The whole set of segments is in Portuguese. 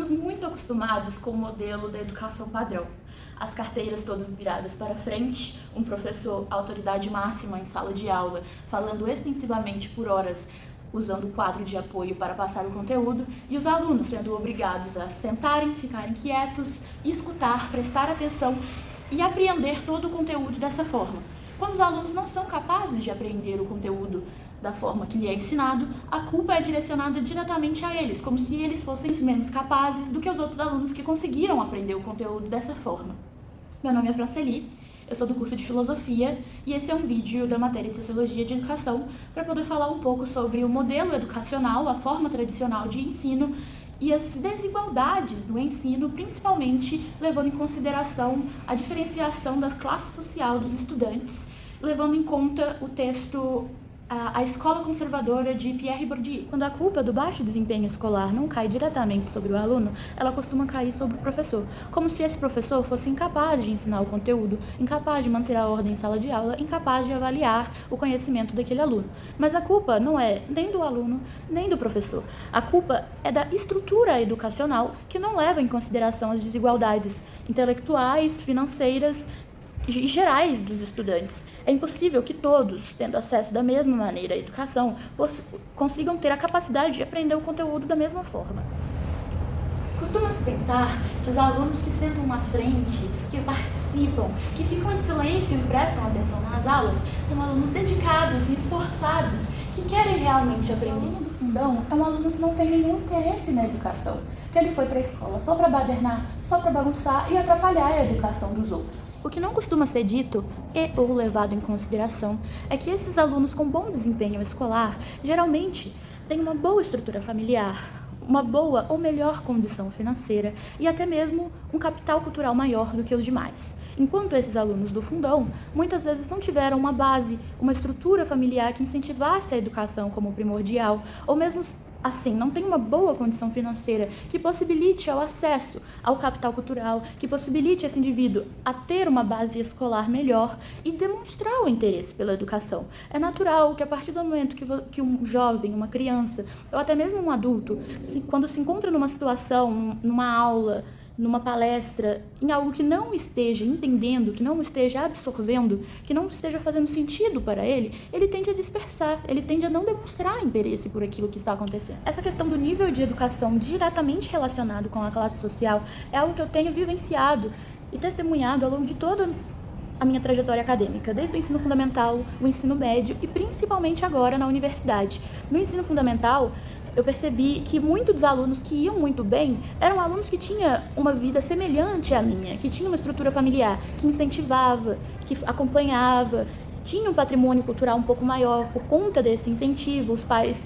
estamos muito acostumados com o modelo da educação padrão. As carteiras todas viradas para frente, um professor autoridade máxima em sala de aula, falando extensivamente por horas, usando o quadro de apoio para passar o conteúdo, e os alunos sendo obrigados a sentarem, ficarem quietos, escutar, prestar atenção e apreender todo o conteúdo dessa forma. Quando os alunos não são capazes de aprender o conteúdo da forma que lhe é ensinado, a culpa é direcionada diretamente a eles, como se eles fossem menos capazes do que os outros alunos que conseguiram aprender o conteúdo dessa forma. Meu nome é Franceli, eu sou do curso de Filosofia e esse é um vídeo da matéria de Sociologia de Educação para poder falar um pouco sobre o modelo educacional, a forma tradicional de ensino e as desigualdades do ensino, principalmente levando em consideração a diferenciação da classe social dos estudantes, levando em conta o texto A Escola Conservadora de Pierre Bourdieu. Quando a culpa do baixo desempenho escolar não cai diretamente sobre o aluno, ela costuma cair sobre o professor, como se esse professor fosse incapaz de ensinar o conteúdo, incapaz de manter a ordem em sala de aula, incapaz de avaliar o conhecimento daquele aluno. Mas a culpa não é nem do aluno, nem do professor. A culpa é da estrutura educacional que não leva em consideração as desigualdades intelectuais, financeiras e gerais dos estudantes. É impossível que todos, tendo acesso da mesma maneira à educação, consigam ter a capacidade de aprender o conteúdo da mesma forma. Costuma-se pensar que os alunos que sentam na frente, que participam, que ficam em silêncio e prestam atenção nas aulas, são alunos dedicados e esforçados, que querem realmente aprender. O aluno do fundão é um aluno que não tem nenhum interesse na educação, que ele foi para a escola só para badernar, só para bagunçar e atrapalhar a educação dos outros. O que não costuma ser dito ou levado em consideração é que esses alunos com bom desempenho escolar geralmente têm uma boa estrutura familiar, uma boa ou melhor condição financeira e até mesmo um capital cultural maior do que os demais. Enquanto esses alunos do fundão muitas vezes não tiveram uma base, uma estrutura familiar que incentivasse a educação como primordial, ou mesmo assim, não tem uma boa condição financeira que possibilite o acesso ao capital cultural, que possibilite esse indivíduo a ter uma base escolar melhor e demonstrar o interesse pela educação. É natural que a partir do momento que um jovem, uma criança, ou até mesmo um adulto, quando se encontra numa situação, numa aula, numa palestra, em algo que não esteja entendendo, que não esteja absorvendo, que não esteja fazendo sentido para ele, ele tende a dispersar, ele tende a não demonstrar interesse por aquilo que está acontecendo. Essa questão do nível de educação diretamente relacionado com a classe social é algo que eu tenho vivenciado e testemunhado ao longo de toda a minha trajetória acadêmica, desde o ensino fundamental, o ensino médio e principalmente agora na universidade. No ensino fundamental, eu percebi que muitos dos alunos que iam muito bem eram alunos que tinham uma vida semelhante à minha, que tinham uma estrutura familiar, que incentivava, que acompanhava, tinha um patrimônio cultural um pouco maior por conta desse incentivo. Os pais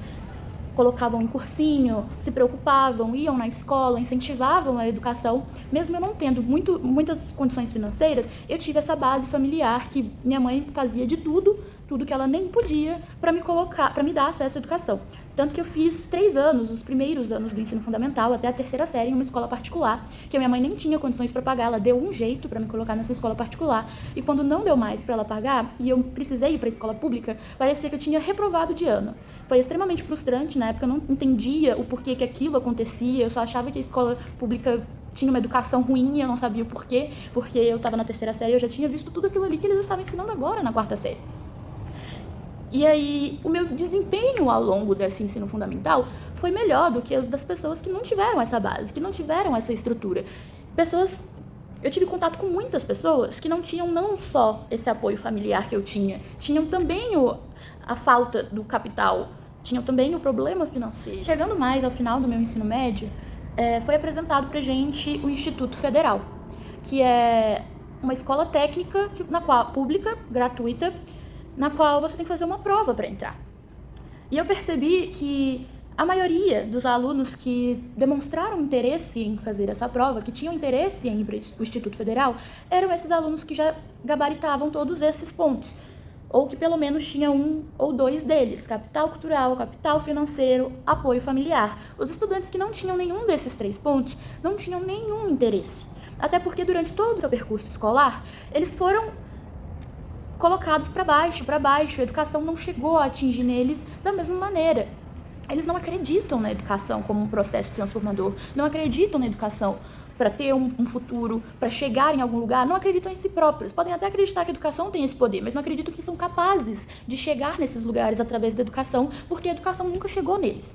colocavam em cursinho, se preocupavam, iam na escola, incentivavam a educação. Mesmo eu não tendo muitas condições financeiras, eu tive essa base familiar que minha mãe fazia de tudo que ela nem podia para me dar acesso à educação. Tanto que eu fiz 3 anos, os primeiros anos do ensino fundamental, até a 3ª série, em uma escola particular, que a minha mãe nem tinha condições para pagar, ela deu um jeito para me colocar nessa escola particular, e quando não deu mais para ela pagar, e eu precisei ir para a escola pública, parecia que eu tinha reprovado de ano. Foi extremamente frustrante, na época eu não entendia o porquê que aquilo acontecia, eu só achava que a escola pública tinha uma educação ruim, eu não sabia o porquê, porque eu estava na 3ª série, eu já tinha visto tudo aquilo ali que eles estavam ensinando agora na 4ª série. E aí, o meu desempenho ao longo desse ensino fundamental foi melhor do que os das pessoas que não tiveram essa base, que não tiveram essa estrutura. Eu tive contato com muitas pessoas que não tinham não só esse apoio familiar que eu tinha, tinham também a falta do capital, tinham também o problema financeiro. Chegando mais ao final do meu ensino médio, foi apresentado pra gente o Instituto Federal, que é uma escola técnica pública, gratuita, na qual você tem que fazer uma prova para entrar. E eu percebi que a maioria dos alunos que demonstraram interesse em fazer essa prova, que tinham interesse em ir para o Instituto Federal, eram esses alunos que já gabaritavam todos esses pontos, ou que pelo menos tinham 1 ou 2 deles: capital cultural, capital financeiro, apoio familiar. Os estudantes que não tinham nenhum desses 3 pontos não tinham nenhum interesse, até porque durante todo o seu percurso escolar, eles foram colocados para baixo, a educação não chegou a atingir neles da mesma maneira. eles não acreditam na educação como um processo transformador, não acreditam na educação para ter um futuro, para chegar em algum lugar, não acreditam em si próprios. Podem até acreditar que a educação tem esse poder, mas não acreditam que são capazes de chegar nesses lugares através da educação, porque a educação nunca chegou neles.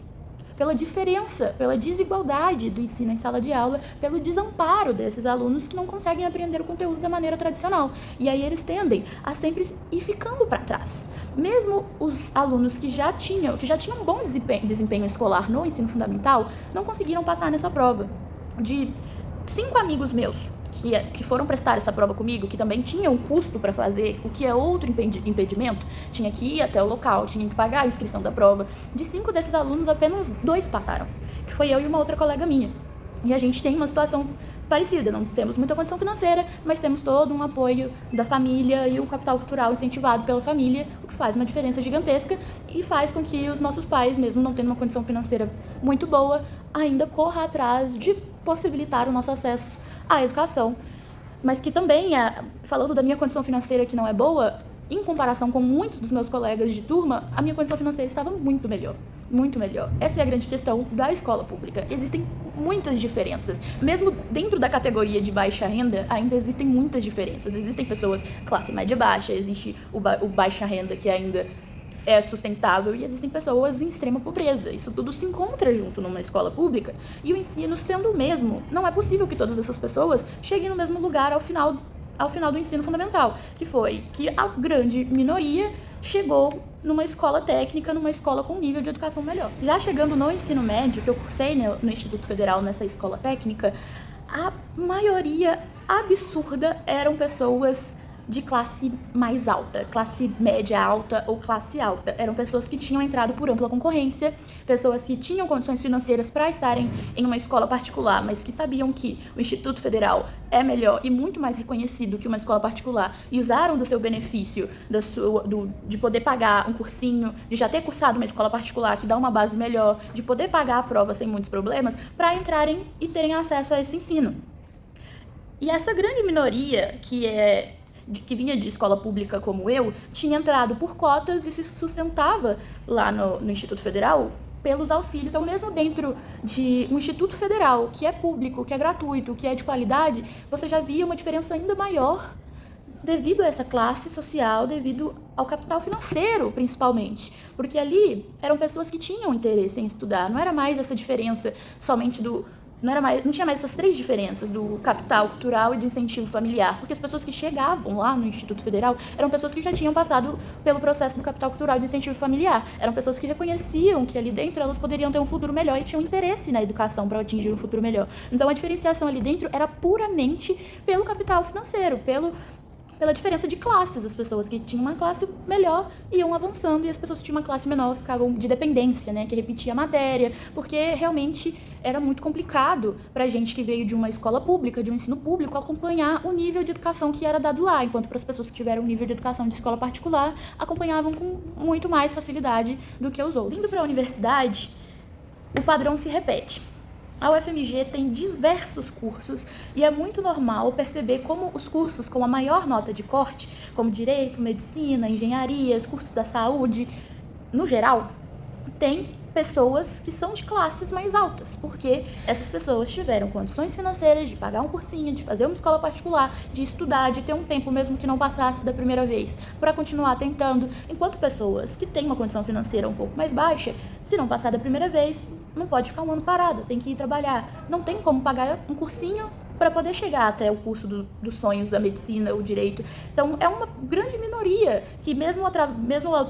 Pela diferença, pela desigualdade do ensino em sala de aula, pelo desamparo desses alunos que não conseguem aprender o conteúdo da maneira tradicional. E aí eles tendem a sempre ir ficando para trás. Mesmo os alunos que já tinham um bom desempenho escolar no ensino fundamental, não conseguiram passar nessa prova. De 5 amigos meus que foram prestar essa prova comigo, que também tinham um custo para fazer, o que é outro impedimento, tinha que ir até o local, tinha que pagar a inscrição da prova. De 5 desses alunos, apenas 2 passaram, que foi eu e uma outra colega minha. E a gente tem uma situação parecida, não temos muita condição financeira, mas temos todo um apoio da família e o capital cultural incentivado pela família, o que faz uma diferença gigantesca e faz com que os nossos pais, mesmo não tendo uma condição financeira muito boa, ainda corram atrás de possibilitar o nosso acesso à educação. Mas que também, falando da minha condição financeira que não é boa, em comparação com muitos dos meus colegas de turma, a minha condição financeira estava muito melhor. Muito melhor. Essa é a grande questão da escola pública. Existem muitas diferenças. Mesmo dentro da categoria de baixa renda, ainda existem muitas diferenças. Existem pessoas classe média baixa, existe o baixa renda que ainda é sustentável e existem pessoas em extrema pobreza. Isso tudo se encontra junto numa escola pública e o ensino sendo o mesmo, não é possível que todas essas pessoas cheguem no mesmo lugar ao final do ensino fundamental, que foi que a grande minoria chegou numa escola técnica, numa escola com nível de educação melhor. Já chegando no ensino médio, que eu cursei no Instituto Federal, nessa escola técnica, a maioria absurda eram pessoas de classe mais alta, classe média alta ou classe alta. Eram pessoas que tinham entrado por ampla concorrência, pessoas que tinham condições financeiras para estarem em uma escola particular, mas que sabiam que o Instituto Federal é melhor e muito mais reconhecido que uma escola particular e usaram do seu benefício, de poder pagar um cursinho, de já ter cursado uma escola particular que dá uma base melhor, de poder pagar a prova sem muitos problemas, para entrarem e terem acesso a esse ensino. E essa grande minoria, que vinha de escola pública como eu, tinha entrado por cotas e se sustentava lá no Instituto Federal pelos auxílios. Então, mesmo dentro de um Instituto Federal, que é público, que é gratuito, que é de qualidade, você já via uma diferença ainda maior devido a essa classe social, devido ao capital financeiro, principalmente. Porque ali eram pessoas que tinham interesse em estudar, não era mais essa diferença somente não tinha mais essas 3 diferenças do capital cultural e do incentivo familiar, porque as pessoas que chegavam lá no Instituto Federal eram pessoas que já tinham passado pelo processo do capital cultural e do incentivo familiar, eram pessoas que reconheciam que ali dentro elas poderiam ter um futuro melhor e tinham interesse na educação para atingir um futuro melhor. Então a diferenciação ali dentro era puramente pelo capital financeiro, pela diferença de classes. As pessoas que tinham uma classe melhor iam avançando e as pessoas que tinham uma classe menor ficavam de dependência, né, que repetia a matéria, porque realmente era muito complicado pra gente que veio de uma escola pública, de um ensino público, acompanhar o nível de educação que era dado lá, enquanto para as pessoas que tiveram um nível de educação de escola particular, acompanhavam com muito mais facilidade do que os outros. Vindo para a universidade, o padrão se repete. A UFMG tem diversos cursos e é muito normal perceber como os cursos com a maior nota de corte, como Direito, Medicina, Engenharias, cursos da saúde, no geral, tem pessoas que são de classes mais altas, porque essas pessoas tiveram condições financeiras de pagar um cursinho, de fazer uma escola particular, de estudar, de ter um tempo mesmo que não passasse da primeira vez, para continuar tentando, enquanto pessoas que têm uma condição financeira um pouco mais baixa, se não passar da primeira vez, não pode ficar um ano parado, tem que ir trabalhar, não tem como pagar um cursinho para poder chegar até o curso dos sonhos da medicina, o direito. Então é uma grande minoria que mesmo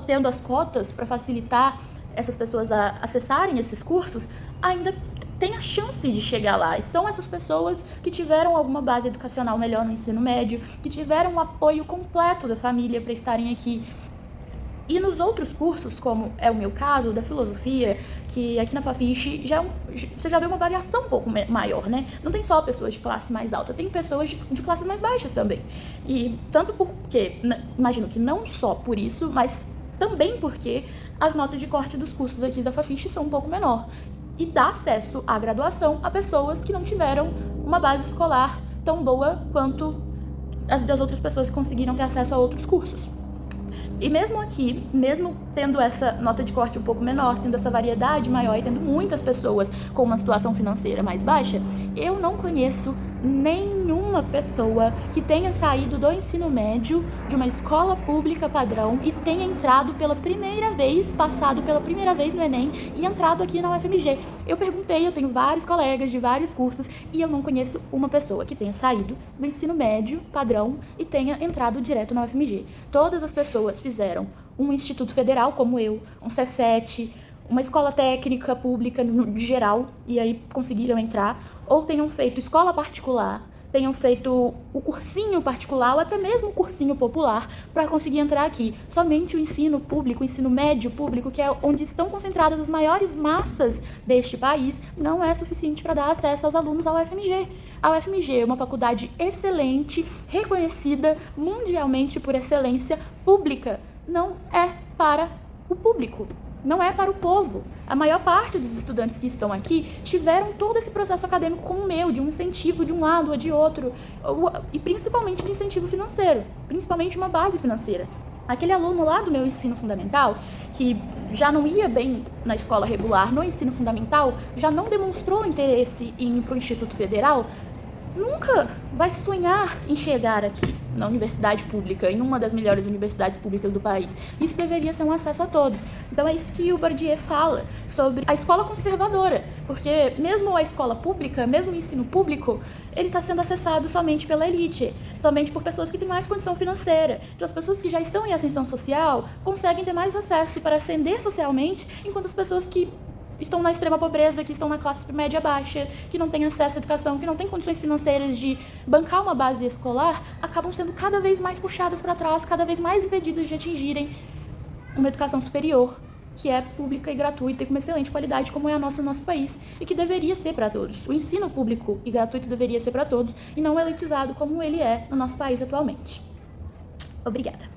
tendo as cotas para facilitar essas pessoas a acessarem esses cursos, ainda tem a chance de chegar lá. E são essas pessoas que tiveram alguma base educacional melhor no ensino médio, que tiveram o apoio completo da família para estarem aqui. E nos outros cursos, como é o meu caso, da filosofia, que aqui na Fafiche você já vê uma variação um pouco maior, né? Não tem só pessoas de classe mais alta, tem pessoas de classes mais baixas também. E tanto porque, imagino que não só por isso, mas também porque as notas de corte dos cursos aqui da Fafiche são um pouco menor. E dá acesso à graduação a pessoas que não tiveram uma base escolar tão boa quanto as das outras pessoas que conseguiram ter acesso a outros cursos. E mesmo aqui, mesmo tendo essa nota de corte um pouco menor, tendo essa variedade maior e tendo muitas pessoas com uma situação financeira mais baixa, eu não conheço nenhuma pessoa que tenha saído do ensino médio de uma escola pública padrão e tenha entrado pela primeira vez, passado pela primeira vez no Enem e entrado aqui na UFMG. Eu perguntei, eu tenho vários colegas de vários cursos e eu não conheço uma pessoa que tenha saído do ensino médio padrão e tenha entrado direto na UFMG. Todas as pessoas fizeram um instituto federal como eu, um Cefet, uma escola técnica pública no geral, e aí conseguiram entrar, ou tenham feito escola particular, tenham feito o cursinho particular ou até mesmo o cursinho popular para conseguir entrar aqui. Somente o ensino público, o ensino médio público, que é onde estão concentradas as maiores massas deste país, não é suficiente para dar acesso aos alunos à UFMG. A UFMG é uma faculdade excelente, reconhecida mundialmente por excelência pública. Não é para o público. Não é para o povo. A maior parte dos estudantes que estão aqui tiveram todo esse processo acadêmico como o meu, de um incentivo de um lado ou de outro, e principalmente de incentivo financeiro, principalmente uma base financeira. Aquele aluno lá do meu ensino fundamental, que já não ia bem na escola regular, no ensino fundamental, já não demonstrou interesse em ir para o Instituto Federal, nunca vai sonhar em chegar aqui na universidade pública, em uma das melhores universidades públicas do país. Isso deveria ser um acesso a todos. Então é isso que o Bourdieu fala sobre a escola conservadora, porque mesmo a escola pública, mesmo o ensino público, ele está sendo acessado somente pela elite, somente por pessoas que têm mais condição financeira. Então as pessoas que já estão em ascensão social conseguem ter mais acesso para ascender socialmente, enquanto as pessoas que estão na extrema pobreza, que estão na classe média baixa, que não têm acesso à educação, que não têm condições financeiras de bancar uma base escolar, acabam sendo cada vez mais puxadas para trás, cada vez mais impedidas de atingirem uma educação superior, que é pública e gratuita e com uma excelente qualidade, como é a nossa no nosso país, e que deveria ser para todos. O ensino público e gratuito deveria ser para todos, e não elitizado como ele é no nosso país atualmente. Obrigada.